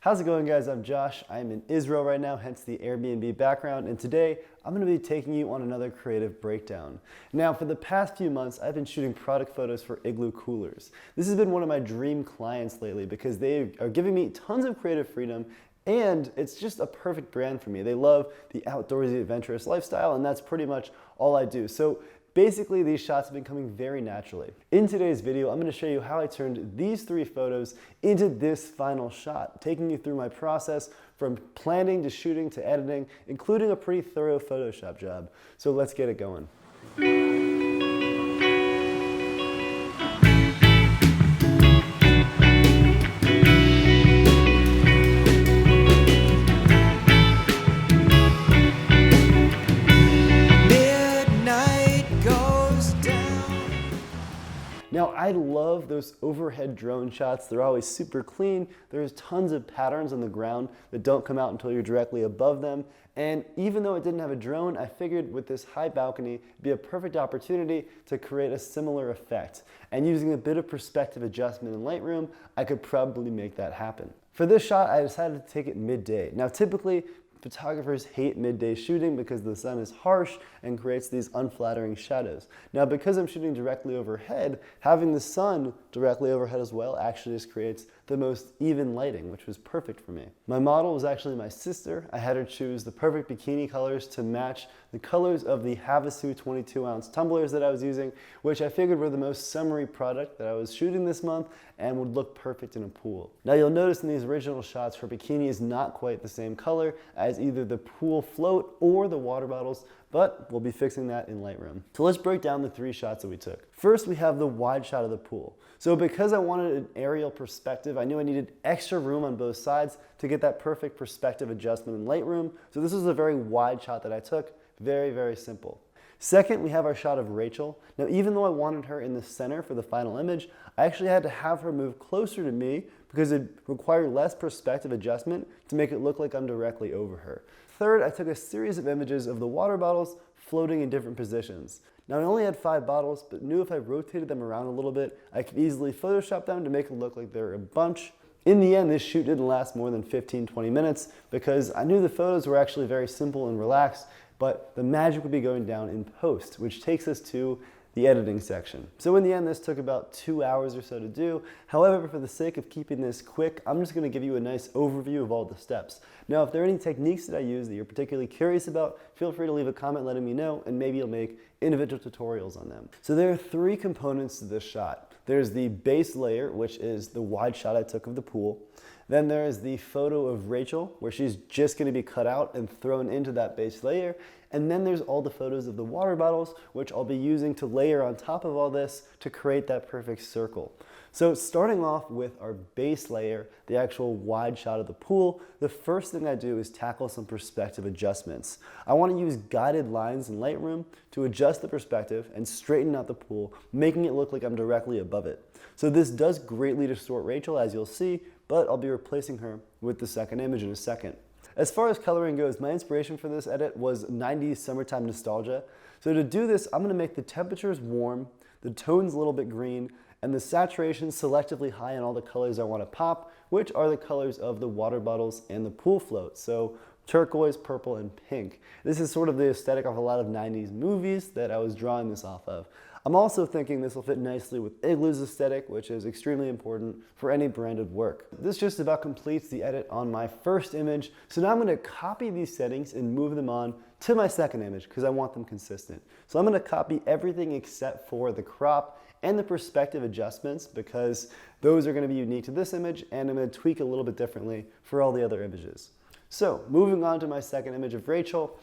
How's it going, guys? I'm Josh. I'm in Israel right now, hence the Airbnb background, and today I'm going to be taking you on another creative breakdown. Now, for the past few months, I've been shooting product photos for Igloo coolers. This has been one of my dream clients lately because they are giving me tons of creative freedom, and it's just a perfect brand for me. They love the outdoorsy, adventurous lifestyle, and that's pretty much all I do. So basically, these shots have been coming very naturally. In today's video, I'm going to show you how I turned these 3 photos into this final shot, taking you through my process from planning to shooting to editing, including a pretty thorough Photoshop job. So let's get it going. Now, I love those overhead drone shots. They're always super clean. There's tons of patterns on the ground that don't come out until you're directly above them. And even though it didn't have a drone, I figured with this high balcony, it'd be a perfect opportunity to create a similar effect. And using a bit of perspective adjustment in Lightroom, I could probably make that happen. For this shot, I decided to take it midday. Now, typically, photographers hate midday shooting because the sun is harsh and creates these unflattering shadows. Now, because I'm shooting directly overhead, having the sun directly overhead as well actually just creates the most even lighting, which was perfect for me. My model was actually my sister. I had her choose the perfect bikini colors to match the colors of the Havasu 22-ounce tumblers that I was using, which I figured were the most summery product that I was shooting this month and would look perfect in a pool. Now, you'll notice in these original shots, her bikini is not quite the same color as either the pool float or the water bottles, but we'll be fixing that in Lightroom. So let's break down the 3 shots that we took. First, we have the wide shot of the pool. So because I wanted an aerial perspective, I knew I needed extra room on both sides to get that perfect perspective adjustment in Lightroom. So this was a very wide shot that I took. Very, very simple. Second, we have our shot of Rachel. Now, even though I wanted her in the center for the final image, I actually had to have her move closer to me because it required less perspective adjustment to make it look like I'm directly over her. Third, I took a series of images of the water bottles floating in different positions. Now, I only had 5 bottles, but knew if I rotated them around a little bit, I could easily Photoshop them to make it look like they're a bunch. In the end, this shoot didn't last more than 15-20 minutes because I knew the photos were actually very simple and relaxed, but the magic would be going down in post, which takes us to the editing section. So in the end, this took about 2 hours or so to do. However, for the sake of keeping this quick, I'm just going to give you a nice overview of all the steps. Now, if there are any techniques that I use that you're particularly curious about, feel free to leave a comment letting me know, and maybe I'll make individual tutorials on them. So there are 3 components to this shot. There's the base layer, which is the wide shot I took of the pool. Then there is the photo of Rachel, where she's just going to be cut out and thrown into that base layer. And then there's all the photos of the water bottles, which I'll be using to layer on top of all this to create that perfect circle. So starting off with our base layer, the actual wide shot of the pool, the first thing I do is tackle some perspective adjustments. I want to use guided lines in Lightroom to adjust the perspective and straighten out the pool, making it look like I'm directly above it. So this does greatly distort Rachel, as you'll see, but I'll be replacing her with the second image in a second. As far as coloring goes, my inspiration for this edit was 90s summertime nostalgia. So to do this, I'm going to make the temperatures warm, the tones a little bit green, and the saturation selectively high in all the colors I want to pop, which are the colors of the water bottles and the pool float. So turquoise, purple, and pink. This is sort of the aesthetic of a lot of 90s movies that I was drawing this off of. I'm also thinking this will fit nicely with Igloo's aesthetic, which is extremely important for any branded work. This just about completes the edit on my first image. So now I'm going to copy these settings and move them on to my second image because I want them consistent. So I'm going to copy everything except for the crop and the perspective adjustments because those are going to be unique to this image, and I'm going to tweak a little bit differently for all the other images. So moving on to my second image of Rachel,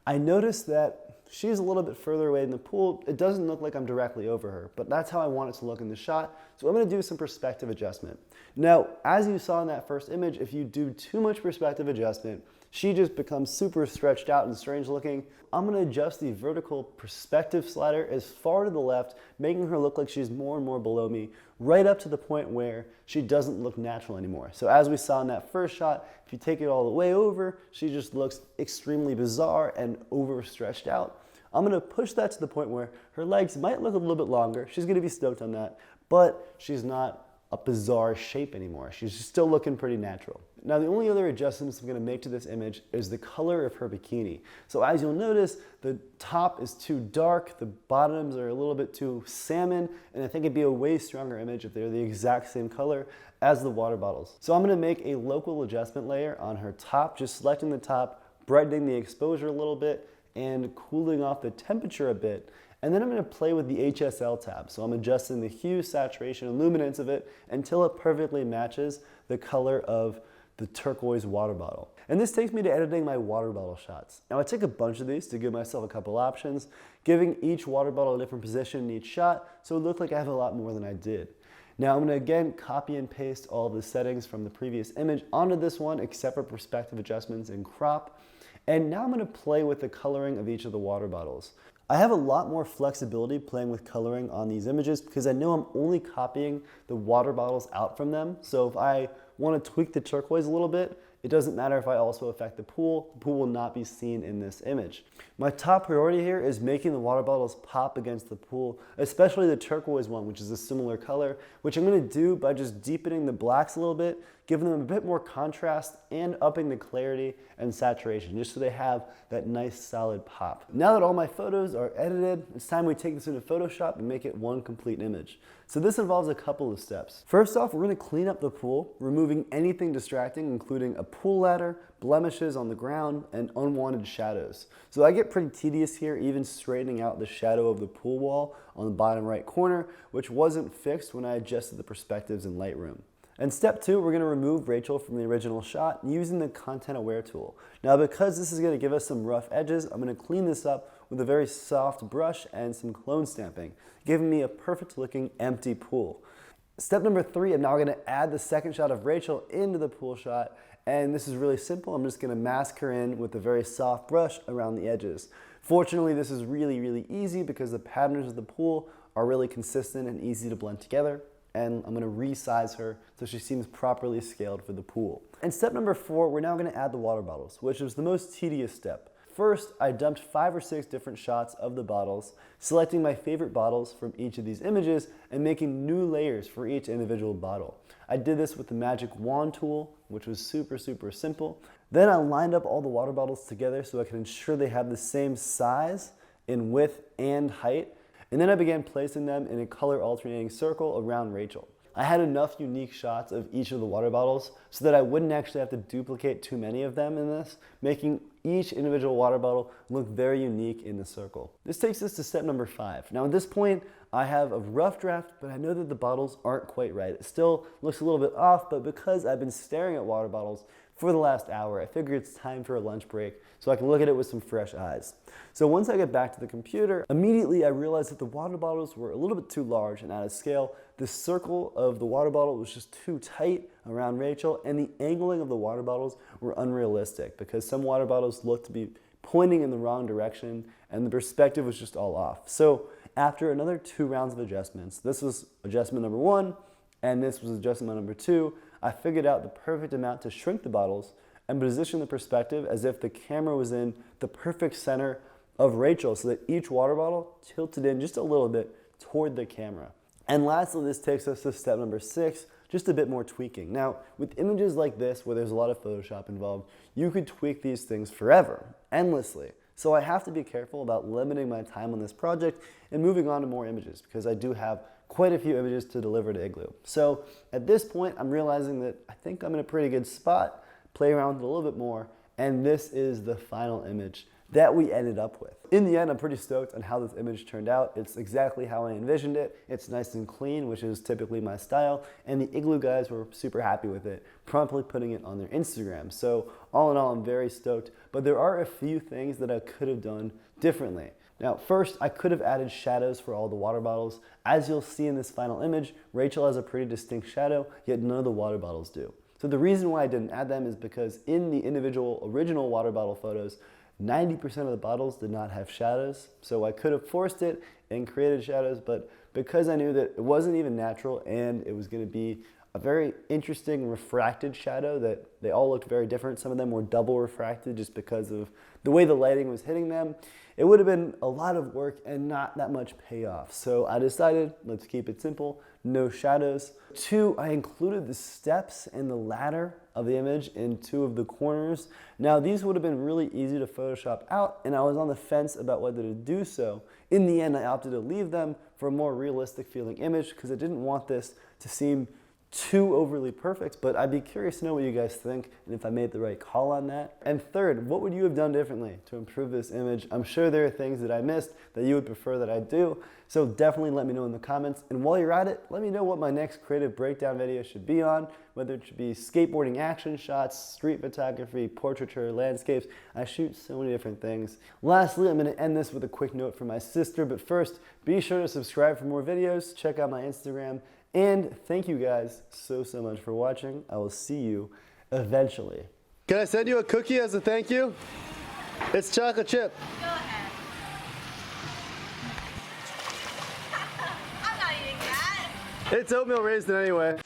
I noticed that she's a little bit further away in the pool. It doesn't look like I'm directly over her, but that's how I want it to look in the shot. So I'm going to do some perspective adjustment. Now, as you saw in that first image, if you do too much perspective adjustment, she just becomes super stretched out and strange looking. I'm going to adjust the vertical perspective slider as far to the left, making her look like she's more and more below me, right up to the point where she doesn't look natural anymore. So as we saw in that first shot, if you take it all the way over, she just looks extremely bizarre and overstretched out. I'm going to push that to the point where her legs might look a little bit longer. She's going to be stoked on that, but she's not a bizarre shape anymore. She's still looking pretty natural. Now, the only other adjustments I'm gonna make to this image is the color of her bikini. So as you'll notice, the top is too dark, the bottoms are a little bit too salmon, and I think it'd be a way stronger image if they're the exact same color as the water bottles. So I'm gonna make a local adjustment layer on her top, just selecting the top, brightening the exposure a little bit, and cooling off the temperature a bit. And then I'm gonna play with the HSL tab. So I'm adjusting the hue, saturation, and luminance of it until it perfectly matches the color of the turquoise water bottle. And this takes me to editing my water bottle shots. Now I took a bunch of these to give myself a couple options, giving each water bottle a different position in each shot, so it looked like I have a lot more than I did. Now I'm gonna again copy and paste all of the settings from the previous image onto this one, except for perspective adjustments and crop. And now I'm gonna play with the coloring of each of the water bottles. I have a lot more flexibility playing with coloring on these images because I know I'm only copying the water bottles out from them. So if I want to tweak the turquoise a little bit, it doesn't matter if I also affect the pool will not be seen in this image. My top priority here is making the water bottles pop against the pool, especially the turquoise one, which is a similar color, which I'm going to do by just deepening the blacks a little bit, giving them a bit more contrast and upping the clarity and saturation, just so they have that nice solid pop. Now that all my photos are edited, it's time we take this into Photoshop and make it one complete image. So this involves a couple of steps. First off, we're gonna clean up the pool, removing anything distracting, including a pool ladder, blemishes on the ground, and unwanted shadows. So I get pretty tedious here, even straightening out the shadow of the pool wall on the bottom right corner, which wasn't fixed when I adjusted the perspectives in Lightroom. And step two, we're gonna remove Rachel from the original shot using the Content Aware tool. Now, because this is gonna give us some rough edges, I'm gonna clean this up with a very soft brush and some clone stamping, giving me a perfect looking empty pool. Step number three, I'm now gonna add the second shot of Rachel into the pool shot, and this is really simple. I'm just gonna mask her in with a very soft brush around the edges. Fortunately, this is really easy because the patterns of the pool are really consistent and easy to blend together. And I'm gonna resize her so she seems properly scaled for the pool. And step number four, we're now gonna add the water bottles, which is the most tedious step. First, I dumped 5 or 6 different shots of the bottles, selecting my favorite bottles from each of these images and making new layers for each individual bottle. I did this with the magic wand tool, which was super simple. Then I lined up all the water bottles together so I could ensure they have the same size in width and height. And then I began placing them in a color alternating circle around Rachel. I had enough unique shots of each of the water bottles so that I wouldn't actually have to duplicate too many of them in this, making each individual water bottle look very unique in the circle. This takes us to step number 5. Now at this point, I have a rough draft, but I know that the bottles aren't quite right. It still looks a little bit off, but because I've been staring at water bottles for the last hour, I figured it's time for a lunch break so I can look at it with some fresh eyes. So once I get back to the computer, immediately I realized that the water bottles were a little bit too large and out of scale. The circle of the water bottle was just too tight around Rachel, and the angling of the water bottles were unrealistic because some water bottles looked to be pointing in the wrong direction and the perspective was just all off. So after another 2 rounds of adjustments, this was adjustment number 1 and this was adjustment number 2, I figured out the perfect amount to shrink the bottles and position the perspective as if the camera was in the perfect center of Rachel so that each water bottle tilted in just a little bit toward the camera. And lastly, this takes us to step number 6, just a bit more tweaking. Now, with images like this where there's a lot of Photoshop involved, you could tweak these things forever, endlessly. So I have to be careful about limiting my time on this project and moving on to more images because I do have quite a few images to deliver to Igloo. So at this point, I'm realizing that I think I'm in a pretty good spot, play around with it a little bit more, and this is the final image that we ended up with. In the end, I'm pretty stoked on how this image turned out. It's exactly how I envisioned it. It's nice and clean, which is typically my style, and the Igloo guys were super happy with it, promptly putting it on their Instagram. So all in all, I'm very stoked, but there are a few things that I could have done differently. Now, first, I could have added shadows for all the water bottles. As you'll see in this final image, Rachel has a pretty distinct shadow, yet none of the water bottles do. So the reason why I didn't add them is because in the individual original water bottle photos, 90% of the bottles did not have shadows. So I could have forced it and created shadows, but because I knew that it wasn't even natural and it was gonna be a very interesting refracted shadow that they all looked very different. Some of them were double refracted just because of the way the lighting was hitting them. It would have been a lot of work and not that much payoff. So I decided, let's keep it simple, no shadows. 2, I included the steps and the ladder of the image in 2 of the corners. Now these would have been really easy to Photoshop out, and I was on the fence about whether to do so. In the end, I opted to leave them for a more realistic feeling image because I didn't want this to seem too overly perfect, but I'd be curious to know what you guys think and if I made the right call on that. And 3rd, what would you have done differently to improve this image? I'm sure there are things that I missed that you would prefer that I do, so definitely let me know in the comments. And while you're at it, let me know what my next creative breakdown video should be on, whether it should be skateboarding action shots, street photography, portraiture, landscapes. I shoot so many different things. Lastly, I'm gonna end this with a quick note from my sister, but first, be sure to subscribe for more videos, check out my Instagram, and thank you guys so much for watching. I will see you eventually. Can I send you a cookie as a thank you? It's chocolate chip. Go ahead. I'm not eating that. It's oatmeal raisin anyway.